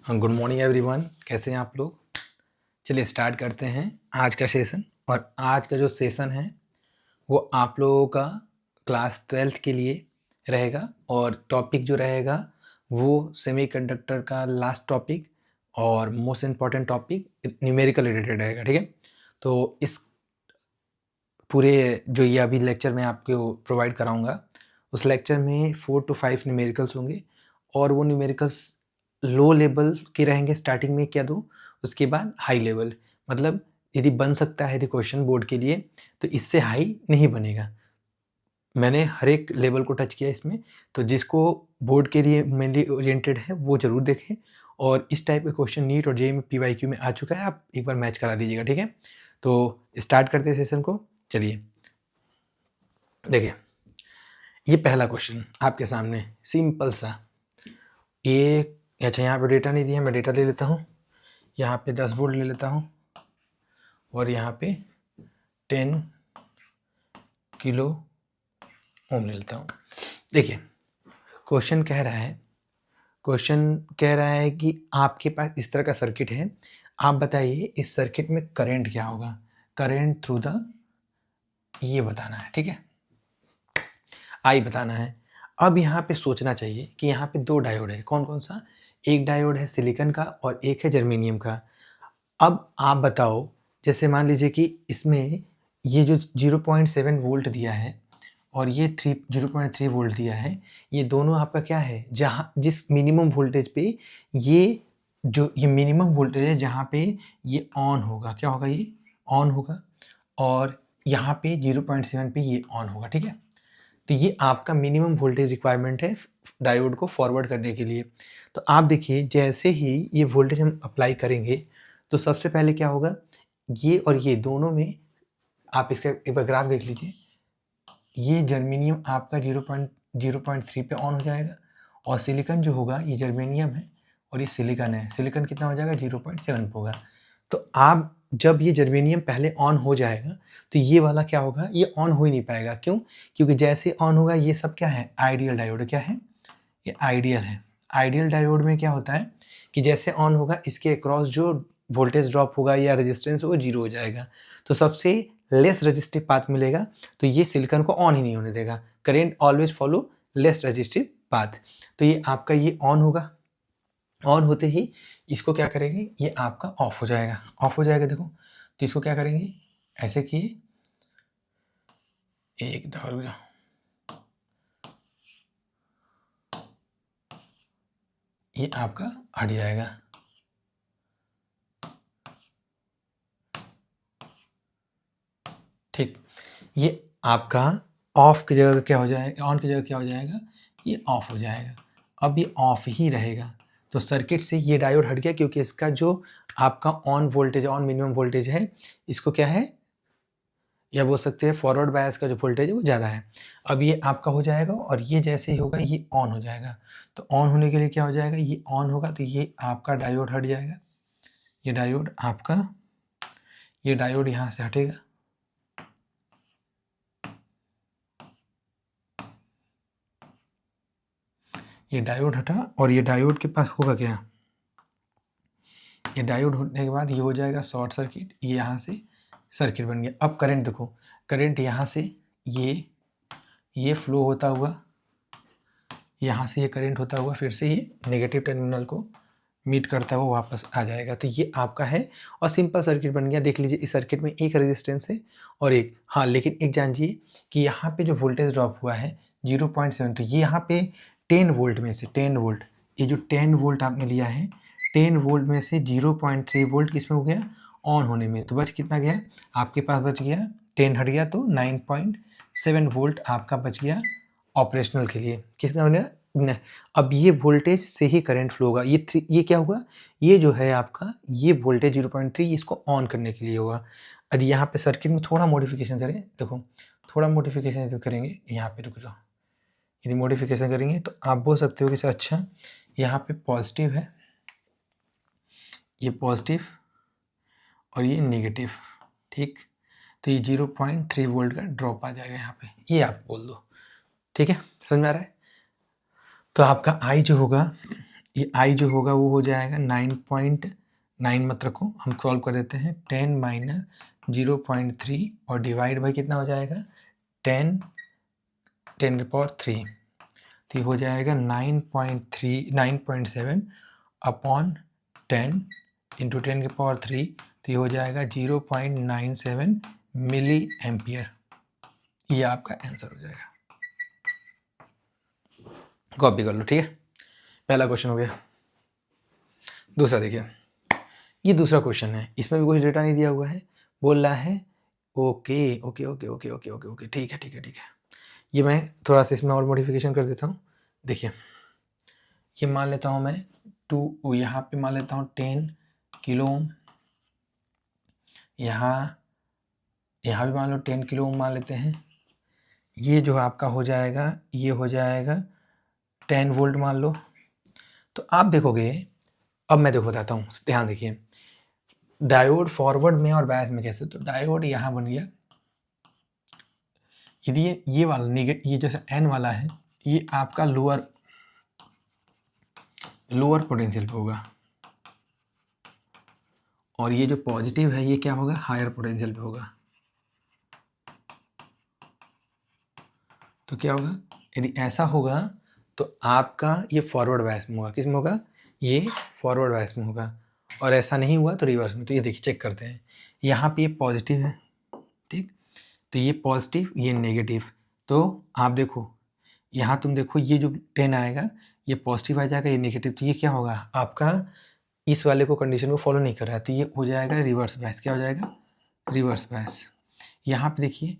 Good morning everyone, कैसे हैं आप लोग। चलिए स्टार्ट करते हैं आज का सेशन। और आज का जो सेशन है वो आप लोगों का क्लास 12th के लिए रहेगा। और टॉपिक जो रहेगा वो सेमीकंडक्टर का लास्ट टॉपिक और most important topic numerical related रहेगा। ठीक है, तो इस पूरे जो ये अभी लेक्चर मैं आपको प्रोवाइड कराऊंगा उस लेक्चर में 4 to 5 न्यूमेरिकल्स होंगे। और वो न्यूमेरिकल्स लो लेवल के रहेंगे, स्टार्टिंग में क्या दो, उसके बाद हाई लेवल। मतलब यदि बन सकता है यदि क्वेश्चन बोर्ड के लिए, तो इससे हाई नहीं बनेगा। मैंने हर एक लेवल को टच किया इसमें, तो जिसको बोर्ड के लिए मेनली ओरिएंटेड है वो ज़रूर देखें। और इस टाइप के क्वेश्चन नीट और जेईई में पीवाईक्यू में आ चुका है, आप एक बार मैच करा दीजिएगा। ठीक है, तो स्टार्ट करते हैं सेशन को। चलिए देखिए, ये पहला क्वेश्चन आपके सामने सिंपल सा। ये अच्छा, यहाँ पे डेटा नहीं दिया, मैं डेटा ले लेता हूँ। यहाँ पे 10 वोल्ट ले लेता हूँ और यहाँ पे 10 किलो ओम ले लेता हूँ। देखिए क्वेश्चन कह रहा है कि आपके पास इस तरह का सर्किट है। आप बताइए इस सर्किट में करंट क्या होगा। करंट थ्रू द ये बताना है। ठीक है, आई बताना है। अब यहाँ पे सोचना चाहिए कि यहाँ पे दो डायोड है। कौन कौन सा? एक डायोड है सिलिकॉन का और एक है जर्मेनियम का। अब आप बताओ, जैसे मान लीजिए कि इसमें ये जो 0.7 वोल्ट दिया है और ये 0.3 वोल्ट दिया है, ये दोनों आपका क्या है, जहाँ जिस मिनिमम वोल्टेज पे ये मिनिमम वोल्टेज है जहाँ पे ये ऑन होगा, क्या होगा, ये ऑन होगा। और यहाँ पे 0.7 पे ये ऑन होगा। ठीक है, तो ये आपका मिनिमम वोल्टेज रिक्वायरमेंट है डायोड को फॉरवर्ड करने के लिए। तो आप देखिए जैसे ही ये वोल्टेज हम अप्लाई करेंगे तो सबसे पहले क्या होगा, ये और ये दोनों में आप इसका एक बार ग्राफ देख लीजिए। ये जर्मेनियम आपका 0.3 पे ऑन हो जाएगा और सिलिकॉन जो होगा, ये जर्मेनियम है और ये सिलिकॉन है। सिलिकॉन कितना हो जाएगा, 0.7 पे होगा। तो आप जब ये जर्मेनियम पहले ऑन हो जाएगा तो ये वाला क्या होगा, ये ऑन हो ही नहीं पाएगा। क्यों? क्योंकि जैसे ऑन होगा ये सब क्या है, आइडियल डायोड। क्या है? ये आइडियल है। आइडियल डायोड में क्या होता है कि जैसे ऑन होगा इसके अक्रॉस जो वोल्टेज ड्रॉप होगा या रेजिस्टेंस वो जीरो हो जाएगा, तो सबसे लेस रेजिस्टिव पाथ मिलेगा। तो ये सिलिकॉन को ऑन ही नहीं होने देगा। Current always follow less resistive path. तो ये आपका ये ऑन होगा। ऑन होते ही इसको क्या करेंगे, ये आपका ऑफ हो जाएगा। ऑफ हो जाएगा देखो, तो इसको क्या करेंगे, ऐसे किए, एक दफा रुक जाओ, ये आपका हट जाएगा। ठीक, ये आपका ऑफ की जगह क्या हो जाएगा, ऑन की जगह क्या हो जाएगा, ये ऑफ हो जाएगा। अब ये ऑफ ही रहेगा। तो सर्किट से ये डायोड हट गया क्योंकि इसका जो आपका on voltage, on minimum voltage है, इसको क्या है, या बोल सकते हैं फॉरवर्ड बायस का जो वोल्टेज है वो ज़्यादा है। अब ये आपका हो जाएगा और ये जैसे ही होगा ये ऑन हो जाएगा। तो ऑन होने के लिए क्या हो जाएगा, ये ऑन होगा तो ये आपका डायोड हट जाएगा। ये डायोड आपका, ये डायोड यहाँ से हटेगा। ये डायोड हटा और ये डायोड के पास होगा क्या, ये डायोड होने के बाद ये हो जाएगा शॉर्ट सर्किट। ये यहाँ से सर्किट बन गया। अब करंट देखो, करंट यहाँ से ये फ्लो होता हुआ, यहाँ से ये करंट होता हुआ फिर से ये नेगेटिव टर्मिनल को मीट करता हुआ वापस आ जाएगा। तो ये आपका है और सिंपल सर्किट बन गया। देख लीजिए इस सर्किट में एक रेजिस्टेंस है और एक, हाँ लेकिन एक जानिए कि यहाँ पे जो वोल्टेज ड्रॉप हुआ है 0.7, तो ये यहाँ पे 10 वोल्ट में से 10 वोल्ट, ये जो 10 वोल्ट आपने लिया है, 10 वोल्ट में से 0.3 वोल्ट किसमें हो गया, ऑन होने में। तो बच कितना गया आपके पास, बच गया 10 हट गया तो 9.7 वोल्ट आपका बच गया ऑपरेशनल के लिए। किसका बनेगा न, अब ये वोल्टेज से ही करंट फ्लो होगा। ये क्या होगा, ये जो है आपका ये वोल्टेज 0.3 इसको ऑन करने के लिए होगा। यदि यहाँ पे सर्किट में थोड़ा मॉडिफिकेशन करें, देखो थोड़ा मॉडिफिकेशन जो करेंगे, यहाँ पे रुक जाओ, यदि मॉडिफिकेशन करेंगे तो आप बोल सकते हो कि सर अच्छा यहाँ पे पॉजिटिव है, ये पॉजिटिव और ये नेगेटिव। ठीक, तो ये 0.3 वोल्ट का ड्रॉप आ जाएगा यहाँ पे, ये आप बोल दो। ठीक है, समझ में आ रहा है। तो आपका आई जो होगा ये आई जो होगा वो हो जाएगा 9.9 मत रखो, हम सॉल्व कर देते हैं। 10 माइनस 0.3 और डिवाइड बाई कितना हो जाएगा 10 10 की पावर 3, तो ये हो जाएगा 9.7 अपॉन 10 इंटू 10 की पावर 3, तो ये हो जाएगा 0.97 मिली एम्पियर। ये आपका आंसर हो जाएगा। कॉपी कर लो, ठीक है। पहला क्वेश्चन हो गया। दूसरा देखिए, ये दूसरा क्वेश्चन है, इसमें भी कुछ डेटा नहीं दिया हुआ है, बोल रहा है okay okay okay okay okay okay okay ठीक है ठीक है ठीक है। ये मैं थोड़ा सा इसमें और मॉडिफिकेशन कर देता हूँ। देखिए, ये मान लेता हूँ मैं 2, यहाँ पे मान लेता हूँ 10 किलो ओम, यहाँ भी मान लो 10 किलो ओम मान लेते हैं। ये जो आपका हो जाएगा, ये हो जाएगा 10 वोल्ट मान लो। तो आप देखोगे, अब मैं देखो बताता हूँ, ध्यान देखिए, डायोड फॉरवर्ड में और बैस में कैसे, तो डायोड यहाँ बन गया, यदि ये वाला नेगेटिव, ये जैसे एन वाला है, ये आपका लोअर पोटेंशियल पे होगा, और ये जो पॉजिटिव है ये क्या होगा, हायर पोटेंशियल पे होगा। तो क्या होगा, यदि ऐसा होगा तो आपका ये फॉरवर्ड बायस में होगा, किस में होगा, ये फॉरवर्ड बायस में होगा, और ऐसा नहीं हुआ तो रिवर्स में। तो ये देखिए, चेक करते हैं, यहाँ पे ये पॉजिटिव है, ठीक, तो ये पॉजिटिव, ये नेगेटिव। तो आप देखो, यहाँ तुम देखो, ये जो 10 आएगा ये पॉजिटिव आ जाएगा, ये नेगेटिव, तो ये क्या होगा आपका, इस वाले को कंडीशन को फॉलो नहीं कर रहा है, तो ये हो जाएगा रिवर्स बायस। क्या हो जाएगा, रिवर्स बायस। यहाँ पे देखिए,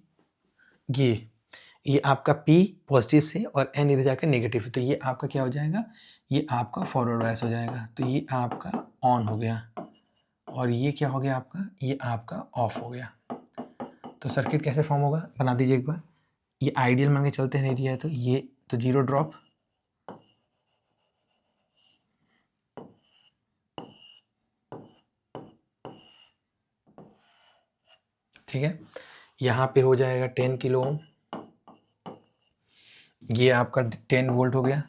ये आपका P पॉजिटिव से और N इधर जाकर नेगेटिव, तो ये आपका क्या हो जाएगा, ये आपका फॉरवर्ड बायस हो जाएगा। तो ये आपका ऑन हो गया, और ये क्या हो गया आपका, ये आपका ऑफ हो गया। तो सर्किट कैसे फॉर्म होगा, बना दीजिए एक बार। ये आइडियल मान के चलते हैं, नहीं दिया है तो ये, तो जीरो ड्रॉप, ठीक है। यहाँ पे हो जाएगा 10 किलो ओम, ये आपका 10 वोल्ट हो गया।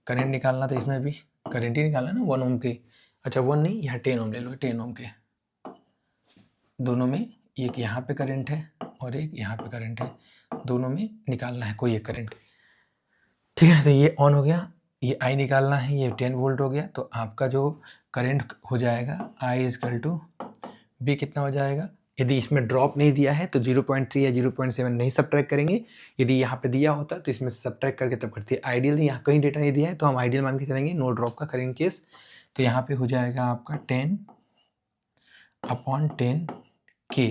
करंट निकालना था, इसमें भी करंट ही निकालना ना 1 ओम के, अच्छा 1 नहीं, यहाँ 10 ओम ले लो, 10 ओम के दोनों में, एक यहाँ पे करंट है और एक यहाँ पे करंट है, दोनों में निकालना है कोई एक करंट, ठीक है। तो ये ऑन हो गया, ये आई निकालना है, ये 10 वोल्ट हो गया। तो आपका जो करंट हो जाएगा आई इजकल टू बी, कितना हो जाएगा, यदि इसमें ड्रॉप नहीं दिया है तो 0.3 या 0.7 नहीं सब्ट्रैक्ट करेंगे, यदि यहाँ पे दिया होता तो इसमें सब्ट्रैक्ट करके तब करते हैं। आइडियली यहाँ कहीं डेटा नहीं दिया है तो हम आइडियल मान के चलेंगे, नो ड्रॉप का करेंगे केस। तो यहाँ पे हो जाएगा आपका 10 अपॉन 10 के,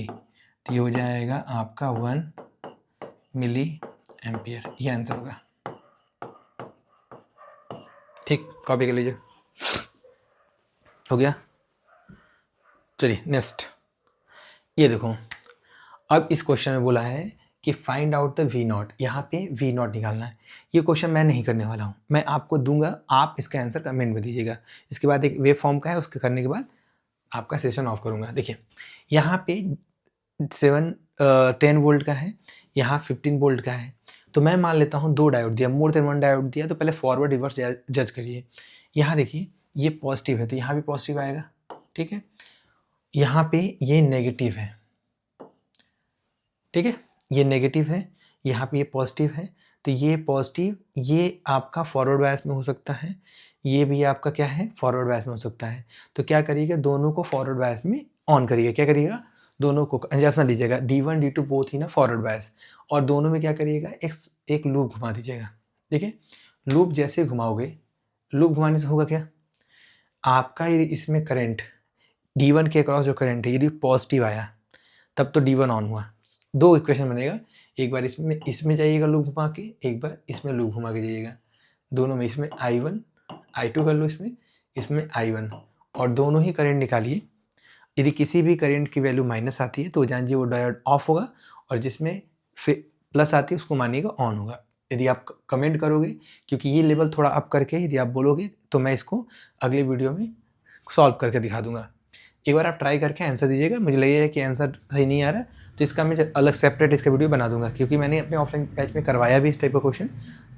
तो ये हो जाएगा आपका 1 मिली एम्पियर, ये आंसर होगा, ठीक। कॉपी कर लीजिए, हो गया। चलिए नेक्स्ट, ये देखो, अब इस क्वेश्चन में बोला है कि find out the V naught, यहाँ पे वी नॉट निकालना है। ये क्वेश्चन मैं नहीं करने वाला हूँ, मैं आपको दूंगा, आप इसका आंसर कमेंट में दीजिएगा। इसके बाद एक वेव फॉर्म का है, उसके करने के बाद आपका सेशन ऑफ करूँगा। देखिए, यहाँ पे 10 वोल्ट का है, यहाँ 15 वोल्ट का है, तो मैं मान लेता हूँ 2 डायोड दिया, मोर देन 1 डायोड दिया, तो पहले फॉरवर्ड रिवर्स जज करिए। यहाँ देखिए, ये पॉजिटिव है तो यहाँ भी पॉजिटिव आएगा, ठीक है। यहाँ पे ये नेगेटिव है, ठीक है, ये नेगेटिव है, यहाँ पे ये पॉजिटिव है, तो ये पॉजिटिव, ये आपका फॉरवर्ड बायस में हो सकता है, ये भी आपका क्या है, फॉरवर्ड बायस में हो सकता है। तो क्या करिएगा, दोनों को फॉरवर्ड बायस में ऑन करिएगा, क्या करिएगा, दोनों को जैसा लीजिएगा, D1 D2 बोथ ही ना फॉरवर्ड बायस, और दोनों में क्या करिएगा, एक लूप घुमा दीजिएगा। देखिए, लूप जैसे घुमाओगे, लूप घुमाने से होगा क्या, आपका यदि इसमें करंट D1 के अक्रॉस जो करंट है यदि पॉजिटिव आया तब तो D1 ऑन हुआ। दो इक्वेशन बनेगा, एक बार इसमें जाइएगा लूप घुमा के, एक बार इसमें लूप घुमा के जाइएगा, दोनों में, इसमें I1 I2 कर लो, इसमें I1, और दोनों ही करंट निकालिए। यदि किसी भी करंट की वैल्यू माइनस आती है तो जानिए वो डायोड ऑफ होगा, और जिसमें फिर प्लस आती है उसको मानिएगा ऑन होगा। यदि आप कमेंट करोगे, क्योंकि ये लेवल थोड़ा अप करके यदि आप बोलोगे तो मैं इसको अगले वीडियो में सॉल्व करके दिखा दूंगा। एक बार आप ट्राई करके आंसर दीजिएगा, मुझे लगेगा कि आंसर सही नहीं आ रहा तो इसका मैं अलग सेपरेट इसका वीडियो बना दूंगा, क्योंकि मैंने अपने ऑफलाइन बैच में करवाया भी इस टाइप का क्वेश्चन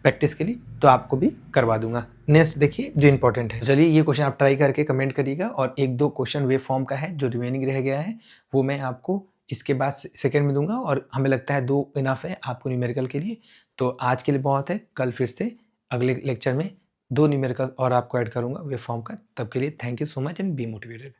प्रैक्टिस के लिए, तो आपको भी करवा दूंगा। नेक्स्ट देखिए जो इंपॉर्टेंट है, चलिए ये क्वेश्चन आप ट्राई करके कमेंट करिएगा, और एक दो क्वेश्चन वेव फॉर्म का है जो रिमेनिंग रह गया है, वो मैं आपको इसके बाद सेकंड में दूंगा, और हमें लगता है 2 इनफ है आपको न्यूमेरिकल के लिए। तो आज के लिए बहुत है, कल फिर से अगले लेक्चर में 2 न्यूमेरिकल और आपको ऐड करूंगा वेव फॉर्म का। तब के लिए thank you so much and be motivated.